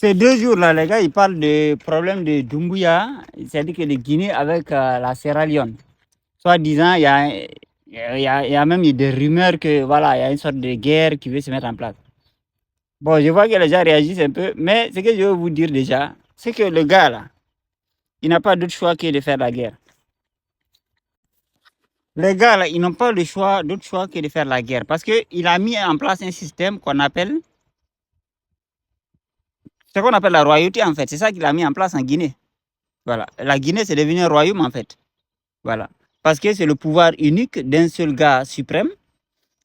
Ces 2 jours-là, les gars, ils parlent de problème de Doumbouya, c'est-à-dire que le Guinée avec la Sierra Leone. Soit disant, il y a même des rumeurs que voilà, il y a une sorte de guerre qui veut se mettre en place. Bon, je vois que les gens réagissent un peu, mais ce que je veux vous dire déjà, c'est que le gars là, il n'a pas d'autre choix que de faire la guerre. Les gars là, ils n'ont pas d'autre choix que de faire la guerre parce qu'il a mis en place un système qu'on appelle, ce qu'on appelle la royauté en fait. C'est ça qu'il a mis en place en Guinée. Voilà. La Guinée, c'est devenu un royaume en fait. Voilà. Parce que c'est le pouvoir unique d'un seul gars suprême.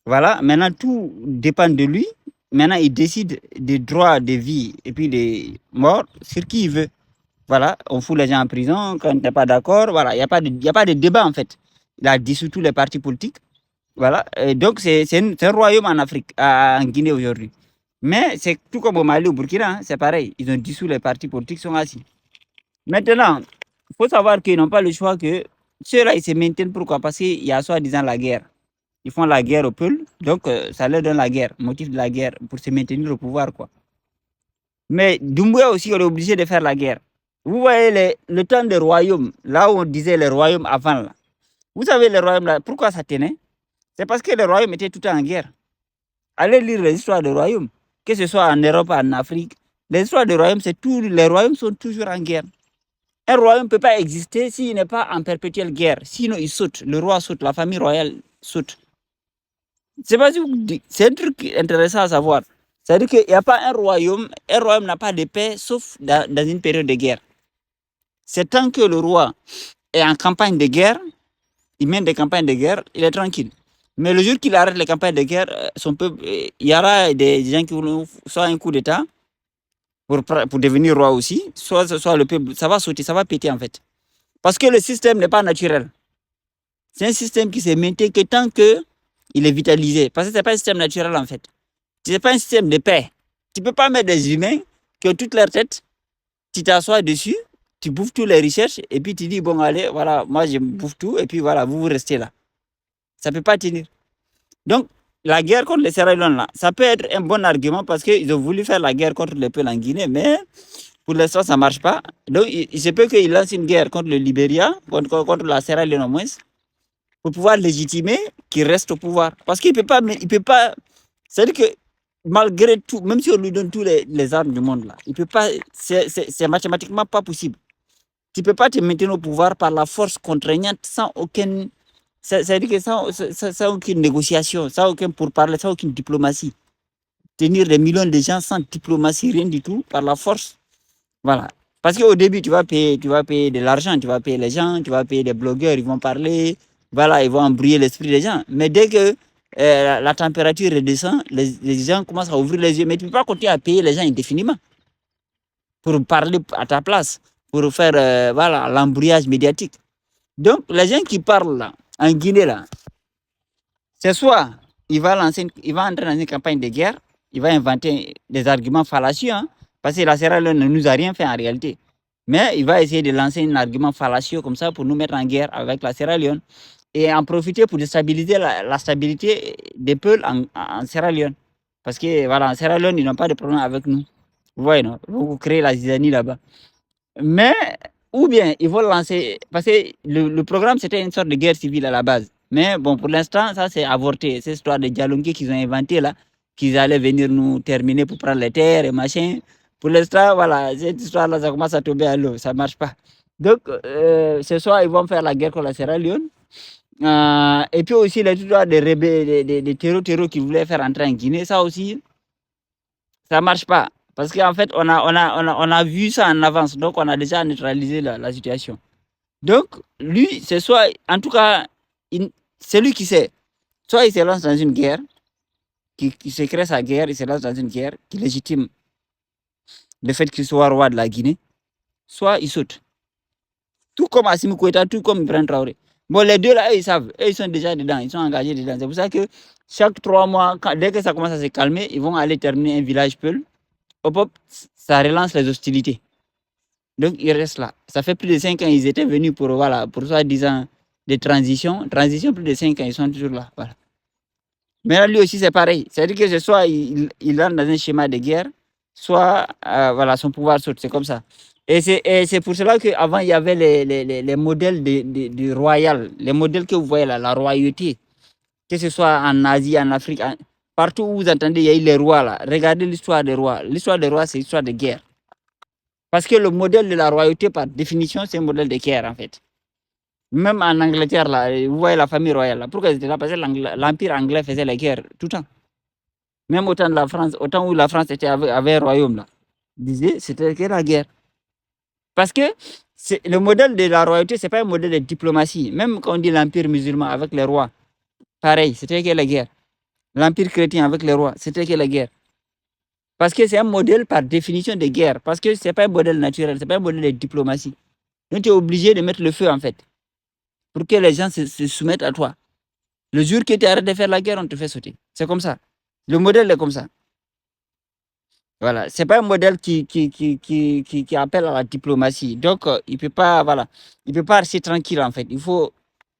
Voilà. Maintenant, tout dépend de lui. Maintenant, il décide des droits de vie et puis des morts sur qui il veut. Voilà. On fout les gens en prison quand on n'est pas d'accord. Voilà. Il n'y a pas de débat en fait. Il a dissous tous les partis politiques. Voilà. Et donc, c'est un royaume en Afrique, en Guinée aujourd'hui. Mais c'est tout comme au Mali, au Burkina, hein, c'est pareil. Ils ont dissous les partis politiques, sont assis. Maintenant, il faut savoir qu'ils n'ont pas le choix que ceux-là, ils se maintiennent. Pourquoi? Parce qu'il y a soi-disant la guerre. Ils font la guerre au peuple, donc ça leur donne la guerre, motif de la guerre, pour se maintenir au pouvoir, quoi. Mais Doumbouya aussi, on est obligé de faire la guerre. Vous voyez le temps des royaumes, là où on disait les royaumes avant, là. Vous savez, les royaumes, là, pourquoi ça tenait? C'est parce que les royaumes étaient tout le temps en guerre. Allez lire les histoires des royaumes, que ce soit en Europe, en Afrique. Les histoires des royaumes, les royaumes sont toujours en guerre. Un royaume ne peut pas exister s'il n'est pas en perpétuelle guerre. Sinon, il saute. Le roi saute, la famille royale saute. C'est un truc intéressant à savoir. C'est-à-dire qu'il n'y a pas un royaume n'a pas de paix sauf dans une période de guerre. C'est tant que le roi est en campagne de guerre, il mène des campagnes de guerre, il est tranquille. Mais le jour qu'il arrête les campagnes de guerre, son peuple, il y aura des gens qui vont soit un coup d'État pour devenir roi aussi, soit le peuple, ça va sauter, ça va péter en fait. Parce que le système n'est pas naturel. C'est un système qui se maintient que tant qu'il est vitalisé. Parce que ce n'est pas un système naturel en fait. Ce n'est pas un système de paix. Tu ne peux pas mettre des humains qui ont toute leur tête, tu t'assois dessus, tu bouffes toutes les recherches et puis tu dis, bon allez, voilà, moi je bouffe tout et puis voilà, vous restez là. Ça ne peut pas tenir. Donc, la guerre contre les Sierra Leone, là, ça peut être un bon argument parce qu'ils ont voulu faire la guerre contre le peuple en Guinée, mais pour l'instant, ça ne marche pas. Donc, il se peut qu'ils lancent une guerre contre le Libéria, contre la Sierra Leone au moins, pour pouvoir légitimer qu'il reste au pouvoir. Parce qu'il ne peut pas. C'est-à-dire que malgré tout, même si on lui donne toutes les armes du monde, là, il ne peut pas. C'est mathématiquement pas possible. Tu ne peux pas te maintenir au pouvoir par la force contraignante sans aucune. C'est-à-dire que sans aucune négociation, sans aucun pourparler, sans aucune diplomatie. Tenir des millions de gens sans diplomatie, rien du tout, par la force. Voilà. Parce qu'au début, tu vas payer de l'argent, tu vas payer les gens, tu vas payer des blogueurs, ils vont parler, voilà, ils vont embrouiller l'esprit des gens. Mais dès que la température redescend, les gens commencent à ouvrir les yeux. Mais tu ne peux pas continuer à payer les gens indéfiniment pour parler à ta place, pour faire voilà, l'embrouillage médiatique. Donc, les gens qui parlent là, en Guinée, là, c'est soit il va entrer dans une campagne de guerre, il va inventer des arguments fallacieux, hein, parce que la Sierra Leone ne nous a rien fait en réalité. Mais il va essayer de lancer un argument fallacieux comme ça pour nous mettre en guerre avec la Sierra Leone et en profiter pour déstabiliser la stabilité des peuples en Sierra Leone. Parce que voilà, en Sierra Leone, ils n'ont pas de problème avec nous. Vous voyez, non? Vous créez la zizanie là-bas. Mais, ou bien, ils vont lancer, parce que le programme, c'était une sorte de guerre civile à la base. Mais bon, pour l'instant, ça c'est avorté. Cette histoire de Dialongué qu'ils ont inventé là, qu'ils allaient venir nous terminer pour prendre les terres et machin. Pour l'instant, voilà, cette histoire-là, ça commence à tomber à l'eau, ça ne marche pas. Donc, ce soir, ils vont faire la guerre contre la Sierra Leone. Et puis aussi, les histoires des rebelles, des terreaux qui voulaient faire entrer en Guinée, ça aussi, ça ne marche pas. Parce qu'en fait, on a vu ça en avance, donc on a déjà neutralisé la situation. Donc, lui, c'est soit, en tout cas, c'est lui qui sait. Soit il se lance dans une guerre, qui se crée sa guerre, il se lance dans une guerre qui légitime le fait qu'il soit roi de la Guinée, soit il saute. Tout comme Assimi Goïta, tout comme Ibrahim Traoré. Bon, les deux là, eux, ils savent, eux, ils sont déjà dedans, ils sont engagés dedans. C'est pour ça que chaque 3 mois, dès que ça commence à se calmer, ils vont aller terminer un village Peul. Hop, ça relance les hostilités. Donc, ils restent là. Ça fait plus de 5 ans, ils étaient venus pour, voilà, pour soi-disant des transitions. Transition, plus de 5 ans, ils sont toujours là. Voilà. Mais là, lui aussi, c'est pareil. C'est-à-dire que ce soir, il entre dans un schéma de guerre. soit voilà, son pouvoir saute. C'est comme ça. Et c'est pour cela qu'avant, il y avait les modèles de royal, les modèles que vous voyez là, la royauté, que ce soit en Asie, en Afrique, partout où vous entendez, il y a eu les rois là. Regardez l'histoire des rois. L'histoire des rois, c'est l'histoire de guerre. Parce que le modèle de la royauté, par définition, c'est un modèle de guerre, en fait. Même en Angleterre, là, vous voyez la famille royale. Là. Pourquoi ils étaient là? Parce que l'Empire anglais faisait la guerre tout le temps. Même autant de la France, autant où la France avait un royaume, là. Disait, c'était que la guerre. Parce que le modèle de la royauté, ce n'est pas un modèle de diplomatie. Même quand on dit l'Empire musulman avec les rois, pareil, c'était que la guerre. L'Empire chrétien avec les rois, c'était que la guerre. Parce que c'est un modèle par définition de guerre. Parce que ce n'est pas un modèle naturel, ce n'est pas un modèle de diplomatie. Donc tu es obligé de mettre le feu, en fait, pour que les gens se soumettent à toi. Le jour que tu arrêtes de faire la guerre, on te fait sauter. C'est comme ça. Le modèle est comme ça. Voilà. Ce n'est pas un modèle qui appelle à la diplomatie. Donc, il ne peut pas, voilà, il peut pas rester tranquille, en fait. Il faut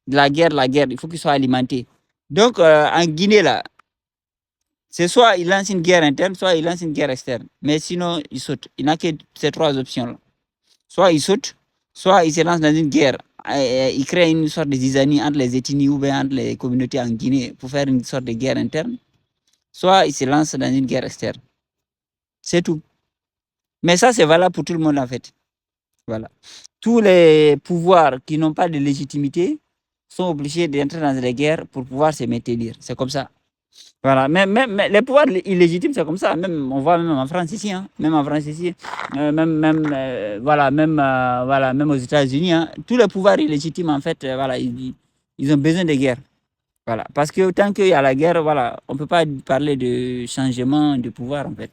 de la guerre, il faut qu'il soit alimenté. Donc, en Guinée, là, c'est soit il lance une guerre interne, soit il lance une guerre externe. Mais sinon, il saute. Il n'a que ces trois options-là. Soit il saute, soit il se lance dans une guerre. Il crée une sorte de zizanie entre les ethnies ou bien entre les communautés en Guinée pour faire une sorte de guerre interne. Soit il se lance dans une guerre externe. C'est tout. Mais ça, c'est valable pour tout le monde, en fait. Voilà. Tous les pouvoirs qui n'ont pas de légitimité sont obligés d'entrer dans des guerres pour pouvoir se maintenir. C'est comme ça. Voilà. Même les pouvoirs illégitimes, c'est comme ça. Même, on voit même en France ici. Hein. Même en France ici. Voilà, même aux États-Unis. Hein. Tous les pouvoirs illégitimes, en fait, voilà, ils ont besoin de guerre. Voilà. Parce que tant qu'il y a la guerre, voilà, on ne peut pas parler de changement de pouvoir, en fait.